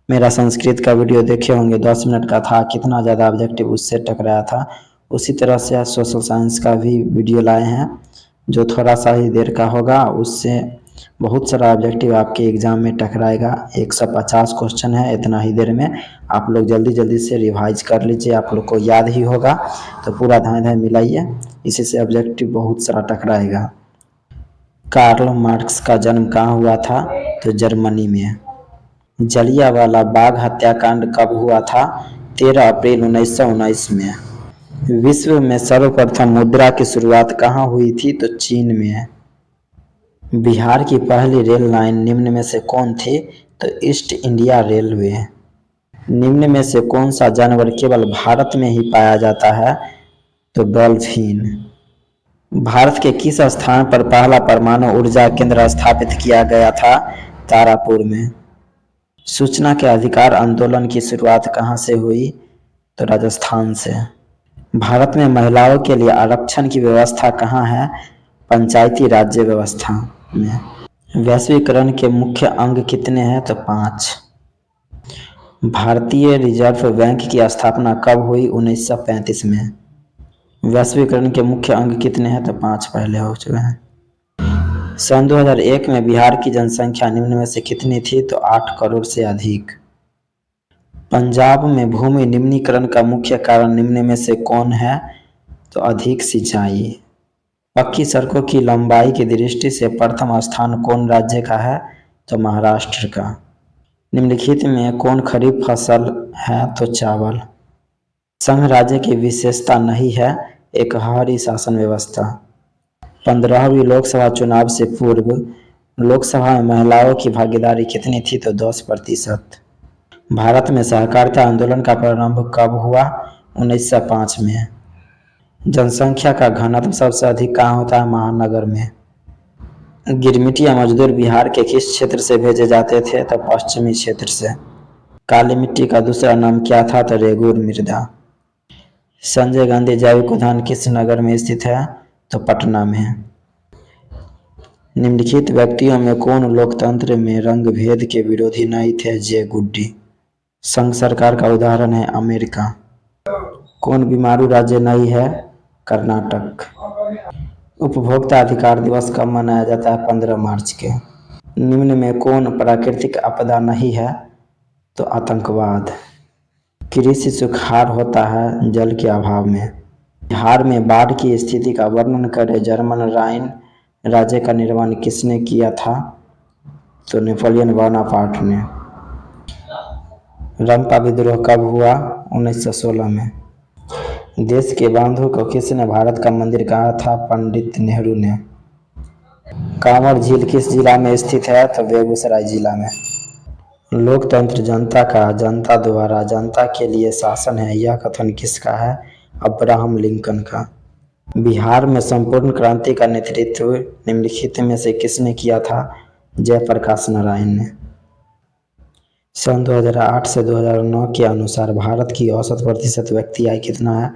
मेरा संस्कृत का वीडियो देखे होंगे, 10 मिनट का था, कितना ज़्यादा ऑब्जेक्टिव उससे टकराया था। उसी तरह से आज सोशल साइंस का भी वीडियो लाए हैं जो थोड़ा सा ही देर का होगा। उससे बहुत सारा ऑब्जेक्टिव आपके एग्ज़ाम में टकराएगा। 150 क्वेश्चन है इतना ही देर में। आप लोग जल्दी जल्दी से रिवाइज कर लीजिए, आप लोग को याद ही होगा तो पूरा धाए धाए मिलाइए, इसी से ऑब्जेक्टिव बहुत सारा टकराएगा। कार्ल मार्क्स का जन्म कहाँ हुआ था? तो जर्मनी में। जलियांवाला बाग हत्याकांड कब हुआ था? 13 अप्रैल 1919 में। विश्व में सर्वप्रथम मुद्रा की शुरुआत कहाँ हुई थी? तो चीन में। बिहार की पहली रेल लाइन निम्न में से कौन थी? तो ईस्ट इंडिया रेलवे। निम्न में से कौन सा जानवर केवल भारत में ही पाया जाता है? तो डॉल्फिन। भारत के किस स्थान पर पहला परमाणु ऊर्जा केंद्र स्थापित किया गया था? तारापुर में। सूचना के अधिकार आंदोलन की शुरुआत कहाँ से हुई? तो राजस्थान से। भारत में महिलाओं के लिए आरक्षण की व्यवस्था कहाँ है? पंचायती राज्य व्यवस्था में। वैश्वीकरण के मुख्य अंग कितने हैं? तो 5। भारतीय रिजर्व बैंक की स्थापना कब हुई? 1935 में। वैश्वीकरण के मुख्य अंग कितने हैं? तो 5 पहले हो चुके हैं। सन 2001 में बिहार की जनसंख्या निम्न में से कितनी थी? तो 8 करोड़ से अधिक। पंजाब में भूमि निम्नीकरण का मुख्य कारण निम्न में से कौन है? तो अधिक सिंचाई। पक्की सड़कों की लंबाई की दृष्टि से प्रथम स्थान कौन राज्य का है? तो महाराष्ट्र का। निम्नलिखित में कौन खरीफ फसल है? तो चावल। संघ राज्य की विशेषता नहीं है एकहरी शासन व्यवस्था। 15वीं लोकसभा चुनाव से पूर्व लोकसभा में महिलाओं की भागीदारी कितनी थी? तो 10%। भारत में सहकारिता आंदोलन का प्रारंभ कब हुआ? 1905 में। जनसंख्या का घनत्व सबसे अधिक कहाँ होता है? महानगर में। गिरमिटिया मजदूर बिहार के किस क्षेत्र से भेजे जाते थे? तो पश्चिमी क्षेत्र से। काली मिट्टी का दूसरा नाम क्या था? तो रेगुर मृदा। संजय गांधी जैविक उद्यान किस नगर में स्थित है? तो पटना में। निम्नलिखित व्यक्तियों में कौन लोकतंत्र में रंग भेद के विरोधी नहीं थे? जे गुड्डी। संघ सरकार का उदाहरण है अमेरिका। कौन बीमारू राज्य नहीं है? कर्नाटक। उपभोक्ता अधिकार दिवस कब मनाया जाता है? 15 मार्च के। निम्न में कौन प्राकृतिक आपदा नहीं है? तो आतंकवाद। कृषि सुखाड़ होता है जल के अभाव में। बिहार में बाढ़ की स्थिति का वर्णन करें। जर्मन राइन राज्य का निर्माण किसने किया था? तो नेपोलियन बोनापार्ट ने। रंपा विद्रोह कब हुआ? 1916 में। देश के बांधों को किसने भारत का मंदिर कहा था? पंडित नेहरू ने। कांवर झील किस जिला में स्थित है? तो बेगूसराय जिला में। लोकतंत्र जनता का, जनता द्वारा जनता के लिए शासन है, यह कथन किसका है? अब्राहम लिंकन का। बिहार में संपूर्ण क्रांति का नेतृत्व निम्नलिखित में से किसने किया था? जयप्रकाश नारायण ने। सन 2008 से 2009 के अनुसार भारत की औसत प्रतिशत व्यक्ति आय कितना है?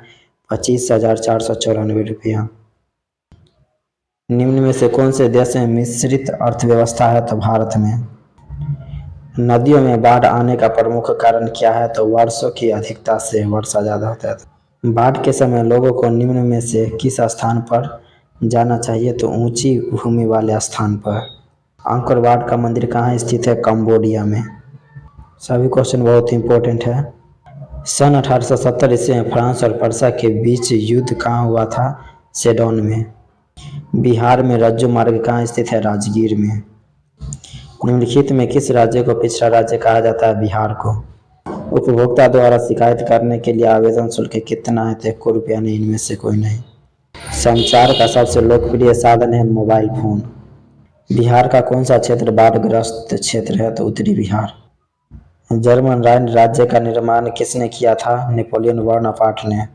25,494 रुपया। निम्न में से कौन से देश में मिश्रित अर्थव्यवस्था है? तो भारत में। नदियों में बाढ़ आने का प्रमुख कारण क्या है? तो वर्षों की अधिकता से वर्षा ज़्यादा होता है। बाढ़ के समय लोगों को निम्न में से किस स्थान पर जाना चाहिए? तो ऊंची भूमि वाले स्थान पर। अंकोर वाट का मंदिर कहाँ स्थित है? कंबोडिया में। सभी क्वेश्चन बहुत इंपॉर्टेंट है। सन 1870 ईस्वी में फ्रांस और पर्सा के बीच युद्ध कहाँ हुआ था? सेडोन में। बिहार में रज्जू मार्ग कहाँ स्थित है? राजगीर में। निम्नलिखित में किस राज्य को पिछड़ा राज्य कहा जाता है? बिहार को। उपभोक्ता द्वारा शिकायत करने के लिए आवेदन शुल्क कितना है? तो 1 रुपया नहीं, इनमें से कोई नहीं। संचार का सबसे लोकप्रिय साधन है मोबाइल फोन। बिहार का कौन सा क्षेत्र बाढ़ग्रस्त क्षेत्र है? तो उत्तरी बिहार। जर्मन राइन राज्य का निर्माण किसने किया था? नेपोलियन बोनापार्ट ने।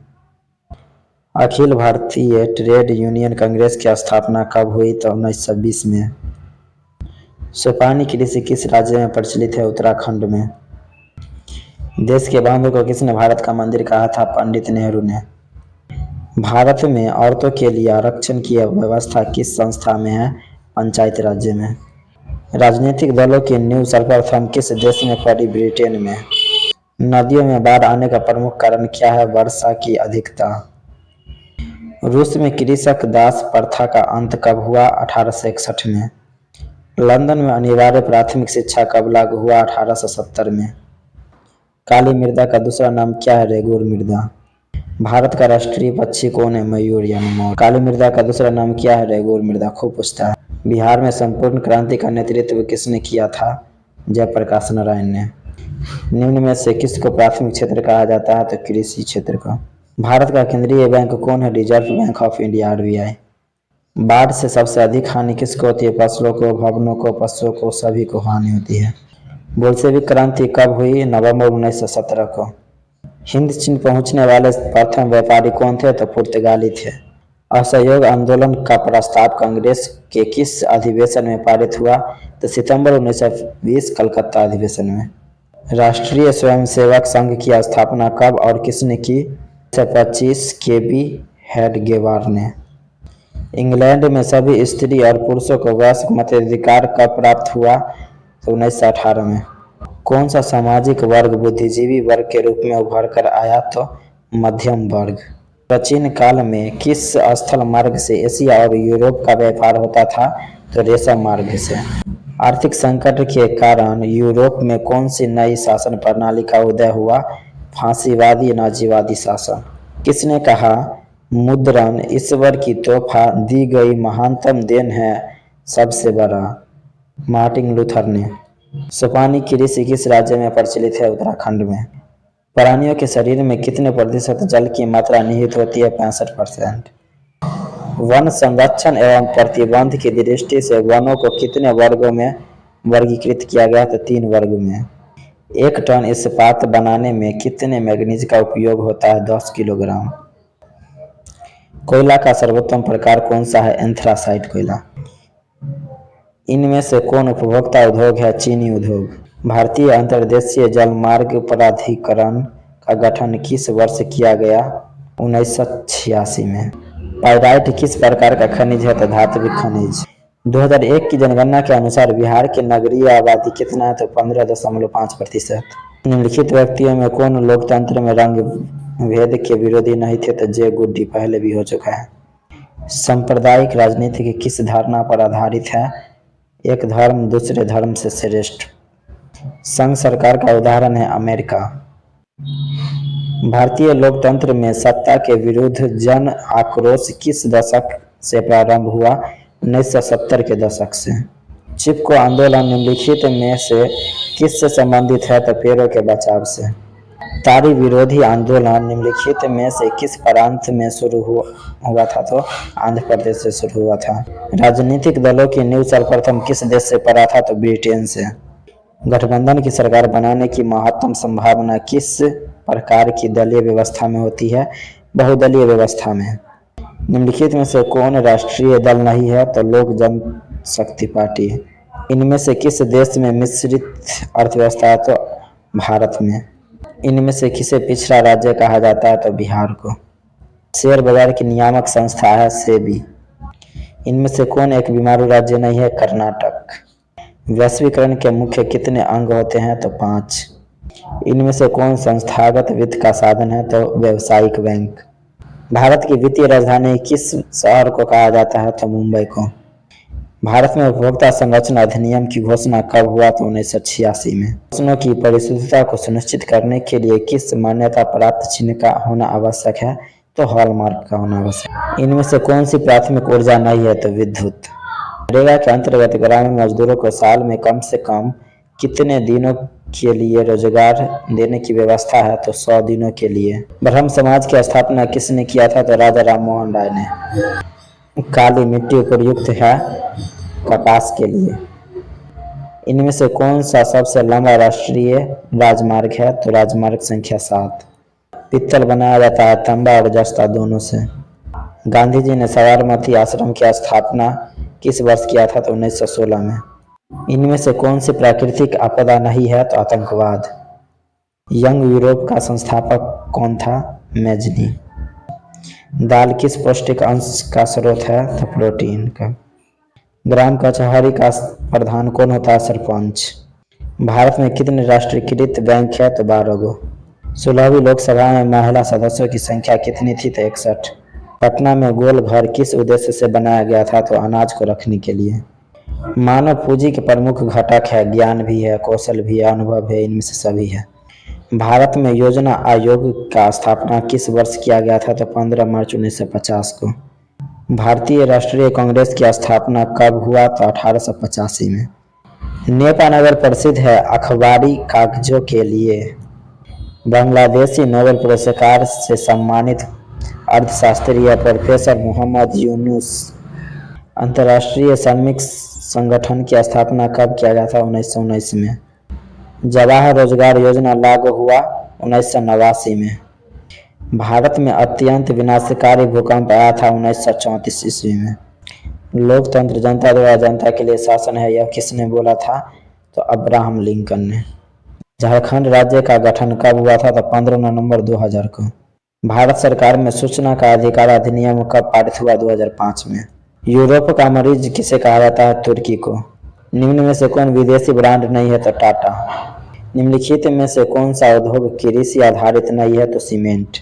अखिल भारतीय ट्रेड यूनियन कांग्रेस की स्थापना कब हुई? तो 1920 में। सोपानी कृषि किस राज्य में प्रचलित है? उत्तराखंड में। देश के बांधों को किसने भारत का मंदिर कहा था? पंडित नेहरू ने। भारत में औरतों के लिए आरक्षण की व्यवस्था किस संस्था में है? पंचायत राज्य में। राजनीतिक दलों की नींव सर्वप्रथम किस देश में पड़ी? ब्रिटेन में। नदियों में बाढ़ आने का प्रमुख कारण क्या है? वर्षा की अधिकता। रूस में कृषक दास प्रथा का अंत कब हुआ? 1861 में। लंदन में अनिवार्य प्राथमिक शिक्षा कब लागू हुआ? 1870 में। काली मृदा का दूसरा नाम क्या है? रेगुर मृदा। भारत का राष्ट्रीय पक्षी कौन है? मयूर यानी मोर। काली मृदा का दूसरा नाम क्या है? रेगुर मृदा। खूब पूछता है। बिहार में संपूर्ण क्रांति का नेतृत्व किसने किया था? जयप्रकाश नारायण ने। निम्न में से किसको प्राथमिक क्षेत्र कहा जाता है? तो कृषि क्षेत्र को। भारत का केंद्रीय बैंक कौन है? Reserve bank of India RBI। बाढ़ से सबसे अधिक हानि किसको होती है? फसलों को, भवनों को, पशुओं को, सभी को हानि होती है। बोल्शेविक क्रांति कब हुई? नवंबर 1917 को। हिंद चीन पहुंचने वाले प्रथम व्यापारी कौन थे? तो पुर्तगाली थे। असहयोग आंदोलन का प्रस्ताव कांग्रेस के किस अधिवेशन में पारित हुआ? तो सितंबर 1920 कलकत्ता अधिवेशन में। राष्ट्रीय स्वयंसेवक संघ की स्थापना कब और किसने की? 1925 KB हेडगेवार ने। इंग्लैंड में सभी स्त्री और पुरुषों को वयस्क मताधिकार कब प्राप्त हुआ? तो 1918 में। कौन सा सामाजिक वर्ग बुद्धिजीवी वर्ग के रूप में उभर कर आया? तो मध्यम वर्ग। प्राचीन काल में किस स्थल मार्ग से एशिया और यूरोप का व्यापार होता था? तो रेशम मार्ग से। आर्थिक संकट के कारण यूरोप में कौन सी नई शासन प्रणाली का उदय हुआ? फांसीवादी नाजीवादी शासन। किसने कहा मुद्रण ईश्वर की तोहफा दी गई महानतम देन है सबसे बड़ा? मार्टिन लूथर ने। सुपानी कृषि किस राज्य में प्रचलित है? उत्तराखंड में। प्राणियों के शरीर में कितने प्रतिशत जल की मात्रा निहित होती है? 65%। वन संरक्षण एवं प्रतिबंध की दृष्टि से वनों को कितने वर्गों में वर्गीकृत किया गया? तो 3 वर्ग में। 1 टन इस्पात बनाने में कितने मैग्नीज का उपयोग होता है? 10 किलोग्राम। कोयला का सर्वोत्तम प्रकार कौन सा है? एंथ्रासाइट कोयला। इनमें से कौन उपभोक्ता उद्योग है? चीनी उद्योग। भारतीय अंतर्देशीय जलमार्ग प्राधिकरण का गठन किस वर्ष किया गया? 1986 में। पाइराइट किस प्रकार का खनिज है? तो धात्विक खनिज। 2001 की जनगणना के अनुसार बिहार की नगरीय आबादी कितना है? तो 15.5%। निम्नलिखित व्यक्तियों में कौन लोकतंत्र में रंग भेद के विरोधी नहीं थे? तो जे गुड्डी, पहले भी हो चुका है। सांप्रदायिक राजनीति की किस धारणा पर आधारित है? एक धर्म दूसरे धर्म से श्रेष्ठ। संघ सरकार का उदाहरण है अमेरिका। भारतीय लोकतंत्र में सत्ता के विरुद्ध जन आक्रोश किस दशक से प्रारंभ हुआ? 1970 के दशक से। चिपको आंदोलन निम्नलिखित में से किससे संबंधित है? तो पेड़ों के बचाव से। तारी विरोधी आंदोलन निम्नलिखित में से किस प्रांत में शुरू हुआ था? तो आंध्र प्रदेश से शुरू हुआ था। राजनीतिक दलों की नींव सर्वप्रथम किस देश से पड़ा था? तो ब्रिटेन से। गठबंधन की सरकार बनाने की महत्तम संभावना किस प्रकार की दलीय व्यवस्था में होती है? बहुदलीय व्यवस्था में। निम्नलिखित में से कौन राष्ट्रीय दल नहीं है? तो लोक जनशक्ति पार्टी। इनमें से किस देश में मिश्रित अर्थव्यवस्था है? तो भारत में। इनमें से किसे पिछड़ा राज्य कहा जाता है? तो बिहार को। शेयर बाजार की नियामक संस्था है सेबी। इनमें से कौन एक बीमारू राज्य नहीं है? कर्नाटक। वैश्वीकरण के मुख्य कितने अंग होते हैं? तो 5। इनमें से कौन संस्थागत वित्त का साधन है? तो व्यावसायिक बैंक। भारत की वित्तीय राजधानी किस शहर को कहा जाता है? तो मुंबई को। भारत में उपभोक्ता संरक्षण अधिनियम की घोषणा कब हुआ? तो 1986 में। वस्तुओं की परिशुद्धता को सुनिश्चित करने के लिए किस मान्यता प्राप्त चिन्ह का होना आवश्यक है? तो हॉलमार्क का होना आवश्यक है। इनमें से कौन सी प्राथमिक ऊर्जा नहीं है? तो विद्युत। मनरेगा के अंतर्गत ग्रामीण मजदूरों को साल में कम से कम कितने दिनों के लिए रोजगार देने की व्यवस्था है? तो 100 दिनों के लिए। ब्रह्म समाज की स्थापना किसने किया था? तो राजा राम मोहन राय ने। काली मिट्टी उपयुक्त है कपास के लिए। इनमें से कौन सा सबसे लंबा राष्ट्रीय राजमार्ग है? तो राजमार्ग संख्या 7। पित्तल बनाया जाता है तांबा और जस्ता दोनों से। गांधी जी ने साबरमती आश्रम की स्थापना किस वर्ष किया था? तो 1916 में। इनमें से कौन सी प्राकृतिक आपदा नहीं है? तो आतंकवाद। यंग यूरोप का संस्थापक कौन था? मैजनी। दाल किस पौष्टिक अंश का स्रोत है? तो प्रोटीन का। ग्राम कचहरी का प्रधान कौन होता है? सरपंच। भारत में कितने राष्ट्रीयकृत बैंक है? तो 12 गो। 16वीं लोकसभा में महिला सदस्यों की संख्या कितनी थी? तो 61। पटना में गोल घर किस उद्देश्य से बनाया गया था? तो अनाज को रखने के लिए। मानव पूंजी के प्रमुख घटक है, ज्ञान भी है, कौशल भी है, अनुभव है, इनमें से सभी है। भारत में योजना आयोग का स्थापना किस वर्ष किया गया था? तो 15 मार्च 1950 को। भारतीय राष्ट्रीय कांग्रेस की स्थापना कब हुआ? तो 1885 में। नेपानगर प्रसिद्ध है अखबारी कागजों के लिए। बांग्लादेशी नोबेल पुरस्कार से सम्मानित अर्थशास्त्री है प्रोफेसर मोहम्मद यूनुस। अंतर्राष्ट्रीय श्रमिक संगठन की स्थापना कब किया गया था? 1919 में। जवाहर रोजगार योजना लागू हुआ 1989 में। भारत में अत्यंत विनाशकारी भूकंप आया था 1934 ईस्वी में। लोकतंत्र जनता द्वारा जनता के लिए शासन है, यह किसने बोला था? तो अब्राहम लिंकन ने। झारखंड राज्य का गठन कब हुआ था? तो 15 नवंबर 2000 को। भारत सरकार में सूचना का अधिकार अधिनियम कब पारित हुआ? 2005 में। यूरोप का मरीज किसे कहा जाता है? तुर्की को। निम्न में से कौन विदेशी ब्रांड नहीं है? तो टाटा। निम्नलिखित में से कौन सा उद्योग कृषि आधारित नहीं है? तो सीमेंट।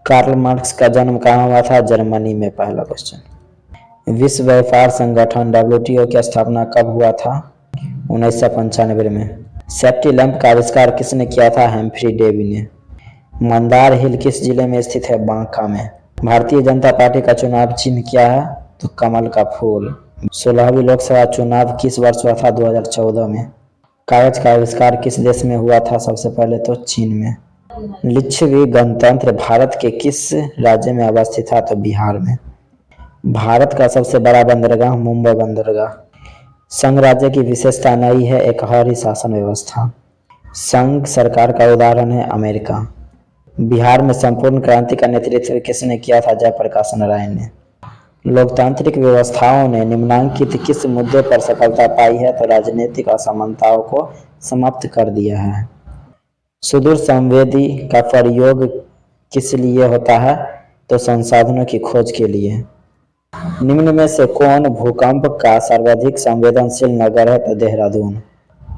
कार्ल मार्क्स का जन्म कहाँ हुआ था? जर्मनी में। पहला क्वेश्चन। विश्व व्यापार संगठन WTO की स्थापना कब हुआ था? 1995 में। सेफ्टी लैंप का आविष्कार किसने किया था? हेम्फ्री डेवी ने। मंदार हिल किस जिले में स्थित है? बांका में। भारतीय जनता पार्टी का चुनाव चिन्ह क्या है? तो कमल का फूल। 16वीं लोकसभा चुनाव किस वर्ष हुआ था? 2014 में। कागज का आविष्कार किस देश में हुआ था? सबसे पहले तो चीन में। लिच्छवी गणतंत्र भारत के किस राज्य में अवस्थित था? तो बिहार में। भारत का सबसे बड़ा बंदरगाह मुंबई बंदरगाह। संघ राज्य की विशेषता नहीं है एकहरी शासन व्यवस्था। संघ सरकार का उदाहरण है अमेरिका। बिहार में संपूर्ण क्रांति का नेतृत्व किसने किया था? जयप्रकाश नारायण ने। लोकतांत्रिक व्यवस्थाओं ने निम्नलिखित किस मुद्दे पर सफलता पाई है? तो राजनीतिक असमानताओं को समाप्त कर दिया है। सुदूर संवेदी का प्रयोग किस लिए होता है? तो संसाधनों की खोज के लिए। निम्न में से कौन भूकंप का सर्वाधिक संवेदनशील नगर है? तो देहरादून।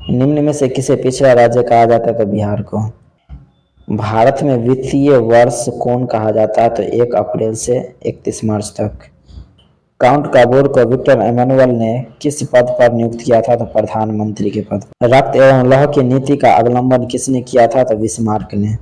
निम्न में से किसे पिछड़ा राज्य कहा जाता है? तो बिहार को। भारत में वित्तीय वर्ष कौन कहा जाता है? तो 1 अप्रैल से 31 मार्च तक। काउंट काबोर को विक्टर एमेनुअल ने किस पद पर नियुक्त किया था? तो प्रधानमंत्री के पद पर। रक्त एवं लौह की नीति का अवलंबन किसने किया था? तो बिस्मार्क ने।